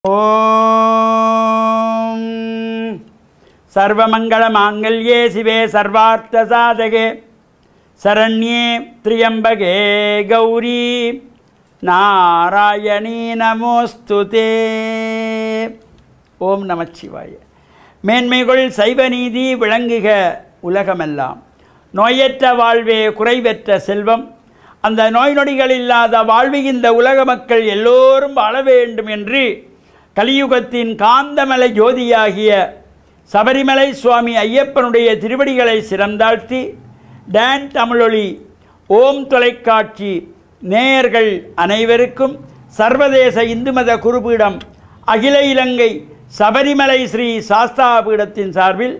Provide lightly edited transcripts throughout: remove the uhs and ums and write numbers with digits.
ஓம் சர்வமங்களமாங்கல்யே சிவே சர்வார்த்தசாதகே சரண்யே த்ரியம்பகே கௌரி நாராயணீ நமோஸ்துதே. ஓம் நமச்சிவாய. மேன்மைகள் சைவநீதி விளங்குக உலகமெல்லாம். நோயற்ற வாழ்வே குறைவற்ற செல்வம். அந்த நோய் நொடிகள் இல்லாத வாழ்வு இந்த உலக மக்கள் எல்லோரும் வாழ வேண்டும் என்று கலியுகத்தின் காந்தமலை ஜோதியாகிய சபரிமலை சுவாமி ஐயப்பனுடைய திருவடிகளை சிறந்தாழ்த்தி டான் தமிழொலி ஓம் தொலைக்காட்சி நேயர்கள் அனைவருக்கும் சர்வதேச இந்து மத குருபீடம் அகில இலங்கை சபரிமலை ஸ்ரீ சாஸ்தாபீடத்தின் சார்பில்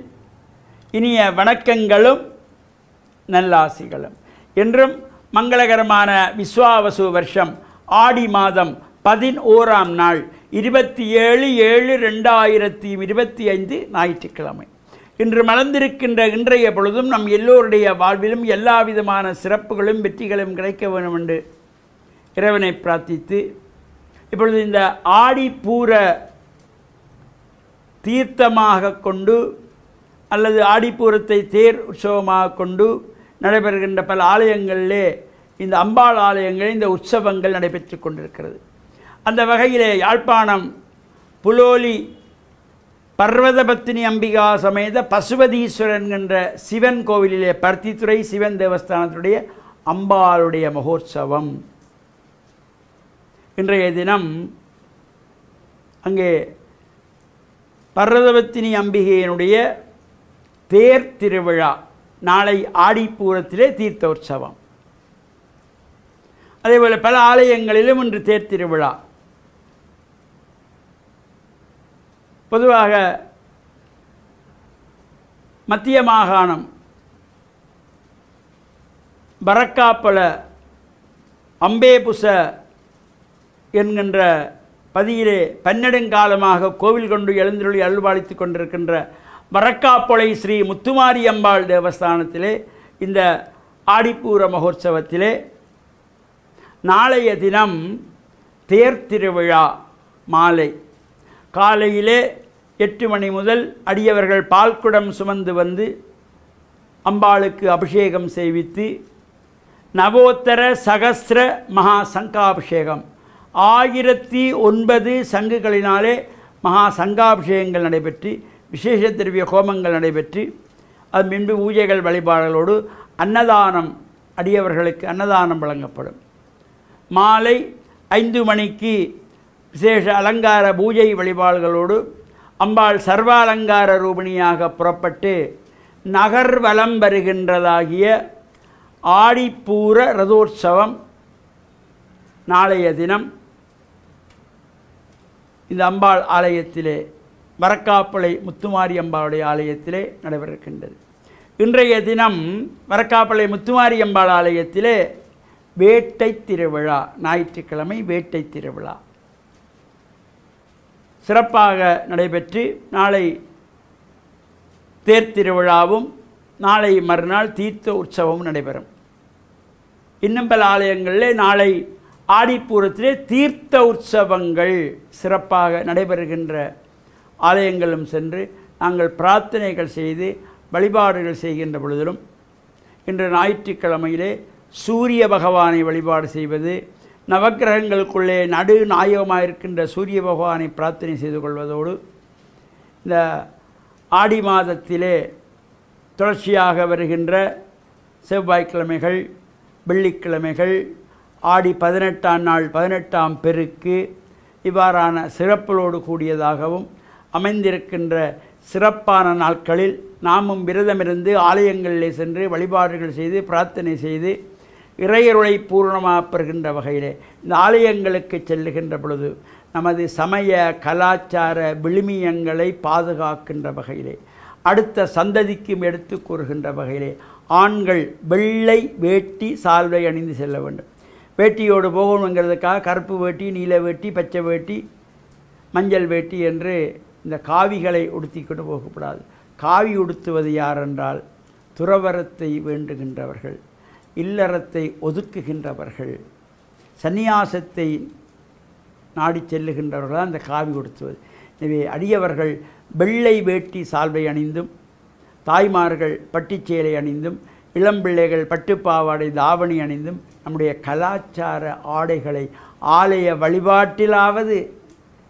இனிய வணக்கங்களும் நல்லாசிகளும். என்றும் மங்களகரமான விஸ்வாவசு வருஷம் ஆடி மாதம் 11ஆம் நாள் 27/7/2025 ஞாயிற்றுக்கிழமை. இன்று மலர்ந்திருக்கின்ற இன்றைய பொழுதும் நம் எல்லோருடைய வாழ்விலும் எல்லா விதமான சிறப்புகளும் வெற்றிகளும் கிடைக்க வேண்டும் என்று இறைவனை பிரார்த்தித்து, இப்பொழுது இந்த ஆடிப்பூர தீர்த்தமாக கொண்டு அல்லது ஆடிப்பூரத்தை தேர் உற்சவமாக கொண்டு நடைபெறுகின்ற பல ஆலயங்களிலே இந்த அம்பாள் ஆலயங்களில் இந்த உற்சவங்கள் நடைபெற்று கொண்டிருக்கிறது. அந்த வகையிலே யாழ்ப்பாணம் புலோலி பர்வதபத்தினி அம்பிகா சமேத பசுபதீஸ்வரன் என்ற சிவன் கோவிலிலே பருத்தித்துறை சிவன் தேவஸ்தானத்துடைய அம்பாளுடைய மகோற்சவம். இன்றைய தினம் அங்கே பர்வதபத்தினி அம்பிகையினுடைய தேர் திருவிழா. நாளை ஆடிப்பூரத்திலே தீர்த்த உற்சவம். அதேபோல் பல ஆலயங்களிலும் இன்று தேர் திருவிழா. பொதுவாக மத்திய மாகாணம் பரக்காப்பல அம்பேபுச என்கின்ற பதியிலே பன்னெடுங்காலமாக கோவில் கொண்டு எழுந்தருளி அருள்பாலித்து கொண்டிருக்கின்ற வரக்காப்பொளை ஸ்ரீ முத்துமாரி அம்பாள் தேவஸ்தானத்திலே இந்த ஆடிப்பூர மகோற்சவத்திலே நாளைய தினம் தேர் திருவிழா. மாலை காலையிலே 8 மணி முதல் அடியவர்கள் பால்குடம் சுமந்து வந்து அம்பாளுக்கு அபிஷேகம் செய்வித்து நவோத்தர சகஸ்ர மகா சங்காபிஷேகம் 1009 சங்குகளினாலே மகா சங்காபிஷேகங்கள் நடைபெற்று விசேஷ திரவிய ஹோமங்கள் நடைபெற்று அது முன்பு பூஜைகள் வழிபாடுகளோடு அன்னதானம் அடியவர்களுக்கு அன்னதானம் வழங்கப்படும். மாலை 5 மணிக்கு விசேஷ அலங்கார பூஜை வழிபாடுகளோடு அம்பாள் சர்வ அலங்கார ரூபிணியாக புறப்பட்டு நகர் வலம் வருகின்றதாகிய ஆடிப்பூர ரதோற்சவம் நாளைய தினம் இந்த அம்பாள் ஆலயத்திலே வரக்காப்பளை முத்துமாரி அம்பாளுடைய ஆலயத்திலே நடைபெறுகின்றது. இன்றைய தினம் வரக்காப்பளை முத்துமாரி அம்பாள் ஆலயத்திலே வேட்டை திருவிழா. ஞாயிற்றுக்கிழமை வேட்டை திருவிழா சிறப்பாக நடைபெற்று நாளை தேர் திருவிழாவும் நாளை மறுநாள் தீர்த்த உற்சவமும் நடைபெறும். இன்னும் பல ஆலயங்களிலே நாளை ஆடிப்பூரத்திலே தீர்த்த உற்சவங்கள் சிறப்பாக நடைபெறுகின்ற ஆலயங்களும் சென்று நாங்கள் பிரார்த்தனைகள் செய்து வழிபாடுகள் செய்கின்ற பொழுதிலும் இன்று ஞாயிற்றுக்கிழமையிலே சூரிய பகவானை வழிபாடு செய்வது, நவக்கிரகங்களுக்குள்ளே நடு நாயகமாக இருக்கின்ற சூரிய பகவானை பிரார்த்தனை செய்து கொள்வதோடு இந்த ஆடி மாதத்திலே தொடர்ச்சியாக வருகின்ற செவ்வாய்க்கிழமைகள் வெள்ளிக்கிழமைகள் ஆடி 18ஆம் நாள் 18ஆம் பெருக்கு இவ்வாறான சிறப்புகளோடு கூடியதாகவும் அமைந்திருக்கின்ற சிறப்பான நாட்களில் நாமும் விரதமிருந்து ஆலயங்களிலே சென்று வழிபாடுகள் செய்து பிரார்த்தனை செய்து இறையருளை பூர்ணமாக பெறுகின்ற வகையிலே இந்த ஆலயங்களுக்கு செல்லுகின்ற பொழுது நமது சமய கலாச்சார விழுமியங்களை பாதுகாக்கின்ற வகையிலே அடுத்த சந்ததிக்கும் எடுத்து கூறுகின்ற வகையிலே ஆண்கள் வெள்ளை வேட்டி சால்வை அணிந்து செல்ல வேண்டும். வேட்டியோடு போகணுங்கிறதுக்காக கருப்பு வேட்டி, நீல வேட்டி, பச்சை வேட்டி, மஞ்சள் வேட்டி என்று இந்த காவிகளை உடுத்தி கொண்டு போகக்கூடாது. காவி உடுத்துவது யார் என்றால் துறவரத்தை வேண்டுகின்றவர்கள், இல்லறத்தை ஒதுக்குகின்றவர்கள், சந்நியாசத்தை நாடி செல்லுகின்றவர்கள் அந்த காவி கொடுத்துவது. எனவே அடியவர்கள் வெள்ளை வேட்டி சால்வை அணிந்தும், தாய்மார்கள் பட்டுச்சேலை அணிந்தும், இளம்பிள்ளைகள் பட்டுப்பாவாடை தாவணி அணிந்தும் நம்முடைய கலாச்சார ஆடைகளை ஆலய வழிபாட்டிலாவது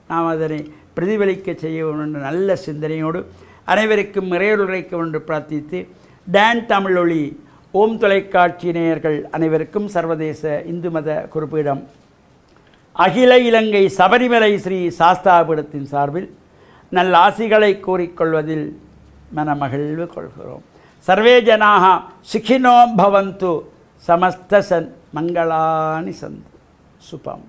நாம் அதனை பிரதிபலிக்க செய்ய வேண்டும் என்ற நல்ல சிந்தனையோடு அனைவருக்கும் இறையுரைக்க என்று பிரார்த்தித்து, டான் தமிழொலி ஓம் தொலைக்காட்சி நேயர்கள் அனைவருக்கும் சர்வதேச இந்து மத குறிப்பீடம் அகில இலங்கை சபரிமலை ஸ்ரீ சாஸ்தாபீடத்தின் சார்பில் நல்ல ஆசிகளை கூறிக்கொள்வதில் மனமகிழ்வு கொள்கிறோம். சர்வே ஜனாக சுகினோ பவந்து, சமஸ்த மங்களானி சந்து. சுபம்.